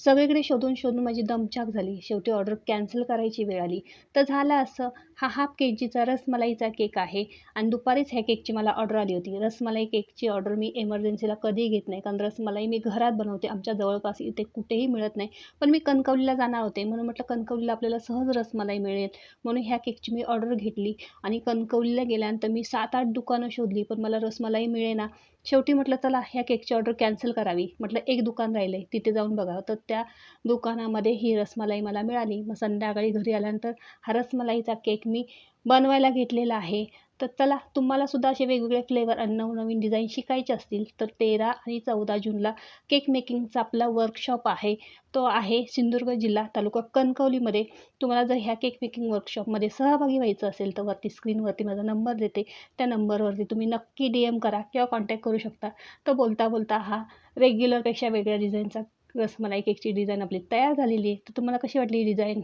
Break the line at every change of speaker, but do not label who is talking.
सगळीकडे शोधून शोधून माझी दमछाक झाली. शेवटी ऑर्डर कॅन्सल करायची वेळ आली. तर झालं असं, हा हाफ केजीचा रसमलाईचा केक आहे आणि दुपारीच ह्या केकची मला ऑर्डर आली होती. रसमलाई केकची ऑर्डर मी एमर्जन्सीला कधीही घेत नाही, कारण रसमलाई मी घरात बनवते. आमच्या जवळपास इथे कुठेही मिळत नाही. पण मी कणकवलीला जाणार होते, म्हणून म्हटलं कणकवलीला आपल्याला सहज रसमलाई मिळेल, म्हणून ह्या केकची मी ऑर्डर घेतली आणि कणकवलीला गेल्यानंतर मी 7-8 दुकानं शोधली, पण मला रसमलाई मिळेना. शेवटी म्हटलं चला ह्या केकची ऑर्डर कॅन्सल करावी. म्हटलं एक दुकान राहिलं आहे, तिथे जाऊन बघावं. तर त्या दुकानामध्ये ही रसमलाई मला मिळाली. मग संध्याकाळी घरी आल्यानंतर हा रसमलाईचा केक मी बनवायला घेतलेला आहे. तर चला तुम्हालासुद्धा असे वेगवेगळे फ्लेवर आणि नवनवीन डिझाईन शिकायचे असतील तर 13 आणि 14 जूनला केक मेकिंगचा आपला वर्कशॉप आहे. तो आहे सिंधुदुर्ग जिल्हा, तालुका कणकवलीमध्ये. तुम्हाला जर ह्या केक मेकिंग वर्कशॉपमध्ये सहभागी व्हायचं असेल तर वरती स्क्रीनवरती माझा नंबर देते. त्या नंबरवरती तुम्ही नक्की DM करा किंवा कॉन्टॅक्ट करू शकता. तर बोलता बोलता हा रेग्युलरपेक्षा वेगळ्या डिझाईनचा रसमलाई केकची डिझाईन आपली तयार झालेली आहे. तर तुम्हाला कशी वाटली ही डिझाईन?